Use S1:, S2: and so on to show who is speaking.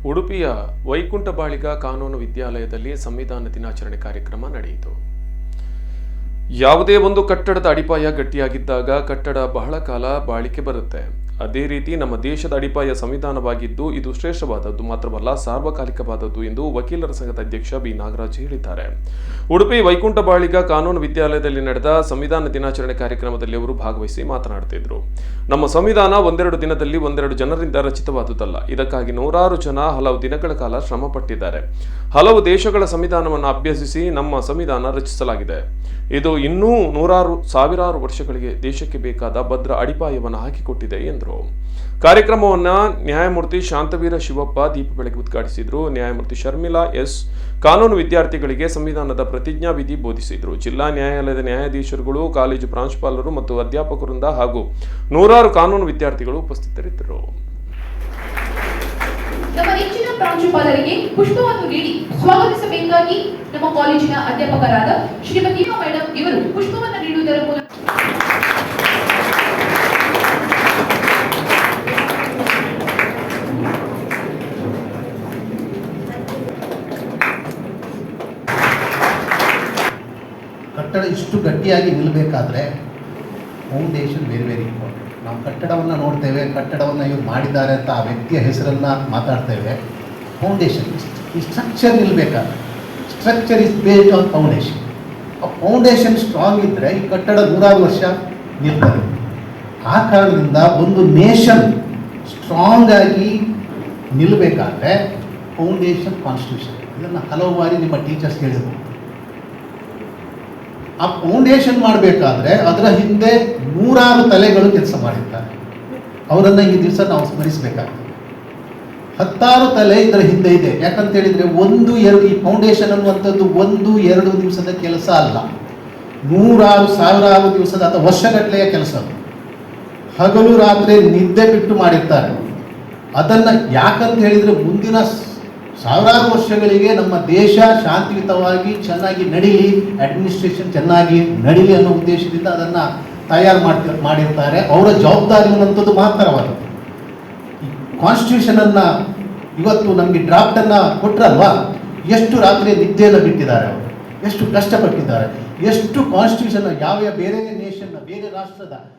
S1: ಉಡುಪಿಯ ವೈಕುಂಠ ಬಾಳಿಗ ಕಾನೂನು ವಿದ್ಯಾಲಯದಲ್ಲಿ ಸಂವಿಧಾನ ದಿನಾಚರಣೆ ಕಾರ್ಯಕ್ರಮ ನಡೆಯಿತು. ಯಾವುದೇ ಒಂದು ಕಟ್ಟಡದ ಅಡಿಪಾಯ ಗಟ್ಟಿಯಾಗಿದ್ದಾಗ ಕಟ್ಟಡ ಬಹಳ ಕಾಲ ಬಾಳಿಕೆ ಬರುತ್ತೆ. ಅದೇ ರೀತಿ ನಮ್ಮ ದೇಶದ ಅಡಿಪಾಯ ಸಂವಿಧಾನವಾಗಿದ್ದು ಇದು ಶ್ರೇಷ್ಠವಾದದ್ದು ಮಾತ್ರವಲ್ಲ, ಸಾರ್ವಕಾಲಿಕವಾದದ್ದು ಎಂದು ವಕೀಲರ ಸಂಘದ ಅಧ್ಯಕ್ಷ ಬಿ ನಾಗರಾಜ್ ಹೇಳಿದ್ದಾರೆ. ಉಡುಪಿ ವೈಕುಂಠ ಬಾಳಿಗ ಕಾನೂನು ವಿದ್ಯಾಲಯದಲ್ಲಿ ನಡೆದ ಸಂವಿಧಾನ ದಿನಾಚರಣೆ ಕಾರ್ಯಕ್ರಮದಲ್ಲಿ ಅವರು ಭಾಗವಹಿಸಿ ಮಾತನಾಡುತ್ತಿದ್ದರು. ನಮ್ಮ ಸಂವಿಧಾನ ಒಂದೆರಡು ದಿನದಲ್ಲಿ ಒಂದೆರಡು ಜನರಿಂದ ರಚಿತವಾದುದಲ್ಲ. ಇದಕ್ಕಾಗಿ ನೂರಾರು ಜನ ಹಲವು ದಿನಗಳ ಕಾಲ ಶ್ರಮ ಪಟ್ಟಿದ್ದಾರೆ. ಹಲವು ದೇಶಗಳ ಸಂವಿಧಾನವನ್ನು ಅಭ್ಯಸಿಸಿ ನಮ್ಮ ಸಂವಿಧಾನ ರಚಿಸಲಾಗಿದೆ. ಇದು ಇನ್ನೂ ನೂರಾರು ಸಾವಿರಾರು ವರ್ಷಗಳಿಗೆ ದೇಶಕ್ಕೆ ಬೇಕಾದ ಭದ್ರ ಅಡಿಪಾಯವನ್ನು ಹಾಕಿಕೊಟ್ಟಿದೆ ಎಂದರು. ಕಾರ್ಯಕ್ರಮವನ್ನು ನ್ಯಾಯಮೂರ್ತಿ ಶಾಂತವೀರ ಶಿವಪ್ಪ ದೀಪ ಬೆಳಗ್ಗೆ ಉದ್ಘಾಟಿಸಿದರು. ನ್ಯಾಯಮೂರ್ತಿ ಶರ್ಮಿಳಾ ಎಸ್ ಕಾನೂನು ವಿದ್ಯಾರ್ಥಿಗಳಿಗೆ ಸಂವಿಧಾನದ ಪ್ರತಿಜ್ಞಾ ವಿಧಿ ಬೋಧಿಸಿದರು. ಜಿಲ್ಲಾ ನ್ಯಾಯಾಲಯದ ನ್ಯಾಯಾಧೀಶರುಗಳು, ಕಾಲೇಜು ಪ್ರಾಂಶುಪಾಲರು ಮತ್ತು ಅಧ್ಯಾಪಕರಿಂದ ಹಾಗೂ ನೂರಾರು ಕಾನೂನು ವಿದ್ಯಾರ್ಥಿಗಳು ಉಪಸ್ಥಿತರಿದ್ದರು.
S2: ನಮ್ಮ ನೆಚ್ಚಿನ ಪ್ರಾಂಶುಪಾಲರಿಗೆ ಪುಷ್ಪವನ್ನು ನೀಡಿ ಸ್ವಾಗತಿಸಬೇಕಾಗಿ ನಮ್ಮ ಕಾಲೇಜಿನ ಅಧ್ಯಾಪಕರಾದ ಶ್ರೀಮತಿ ಮೇಡಮ್ ಇವರು ಪುಷ್ಪವನ್ನು ನೀಡುವುದರ ಮೂಲಕ
S3: ಕಟ್ಟಡ ಇಷ್ಟು ಗಟ್ಟಿಯಾಗಿ ನಿಲ್ಲಬೇಕಾದ್ರೆ ಫೌಂಡೇಶನ್ ವೆರಿ ಇಂಪಾರ್ಟೆಂಟ್. ನಾವು ಕಟ್ಟಡವನ್ನು ನೋಡ್ತೇವೆ, ಕಟ್ಟಡವನ್ನು ಇವ್ರು ಮಾಡಿದ್ದಾರೆ ಅಂತ ಆ ವ್ಯಕ್ತಿಯ ಹೆಸರನ್ನು ಮಾತಾಡ್ತೇವೆ. ಫೌಂಡೇಶನ್ ಈ ಸ್ಟ್ರಕ್ಚರ್ ನಿಲ್ಲಬೇಕಾದ್ರೆ structure is based on foundation. ಆ ಫೌಂಡೇಶನ್ ಸ್ಟ್ರಾಂಗ್ ಇದ್ದರೆ ಈ ಕಟ್ಟಡ ನೂರಾರು ವರ್ಷ ನಿಲ್ತದೆ. ಆ ಕಾರಣದಿಂದ ಒಂದು ನೇಷನ್ ಸ್ಟ್ರಾಂಗ್ ಆಗಿ ನಿಲ್ಲಬೇಕಾದ್ರೆ ಫೌಂಡೇಶನ್ ಕಾನ್ಸ್ಟಿಟ್ಯೂಷನ್, ಇದನ್ನು ಹಲವು ಬಾರಿ ನಿಮ್ಮ ಟೀಚರ್ಸ್ ಹೇಳಿದರು. ಆ ಫೌಂಡೇಶನ್ ಮಾಡಬೇಕಾದ್ರೆ ಅದರ ಹಿಂದೆ ನೂರಾರು ತಲೆಗಳು ಕೆಲಸ ಮಾಡಿರ್ತಾರೆ. ಅವರನ್ನು ಈ ದಿವಸ ನಾವು ಸ್ಮರಿಸಬೇಕಾಗ್ತದೆ. 10 ತಲೆ ಇದರ ಹಿಂದೆ ಇದೆ. ಯಾಕಂತ ಹೇಳಿದರೆ ಈ ಫೌಂಡೇಶನ್ ಅನ್ನುವಂಥದ್ದು 1-2 ದಿವಸದ ಕೆಲಸ ಅಲ್ಲ, ನೂರಾರು ಸಾವಿರಾರು ದಿವಸದ ಅಥವಾ ವರ್ಷಗಟ್ಟಲೆಯ ಕೆಲಸ. ಹಗಲು ರಾತ್ರಿ ನಿದ್ದೆ ಬಿಟ್ಟು ಮಾಡಿರ್ತಾರೆ. ಅದನ್ನು ಯಾಕಂತ ಹೇಳಿದರೆ ಮುಂದಿನ ಸಾವಿರಾರು ವರ್ಷಗಳಿಗೆ ನಮ್ಮ ದೇಶ ಶಾಂತಿಯುತವಾಗಿ ಚೆನ್ನಾಗಿ ನಡೀಲಿ, ಅಡ್ಮಿನಿಸ್ಟ್ರೇಷನ್ ಚೆನ್ನಾಗಿ ನಡೀಲಿ ಅನ್ನೋ ಉದ್ದೇಶದಿಂದ ಅದನ್ನು ತಯಾರು ಮಾಡಿರ್ತಾರೆ. ಅವರ ಜವಾಬ್ದಾರಿ ಅನ್ನೋಂಥದ್ದು ಮಹತ್ತರವಾದದ್ದು. ಈ ಕಾನ್ಸ್ಟಿಟ್ಯೂಷನನ್ನು ಇವತ್ತು ನಮಗೆ ಡ್ರಾಫ್ಟನ್ನು ಕೊಟ್ಟರಲ್ವಾ, ಎಷ್ಟು ರಾತ್ರಿ ನಿದ್ದೆಯನ್ನು ಬಿಟ್ಟಿದ್ದಾರೆ ಅವರು, ಎಷ್ಟು ಕಷ್ಟಪಟ್ಟಿದ್ದಾರೆ, ಎಷ್ಟು ಕಾನ್ಸ್ಟಿಟ್ಯೂಷನ್ ಯಾವ ಬೇರೆ ನೇಷನ್ನ ಬೇರೆ ರಾಷ್ಟ್ರದ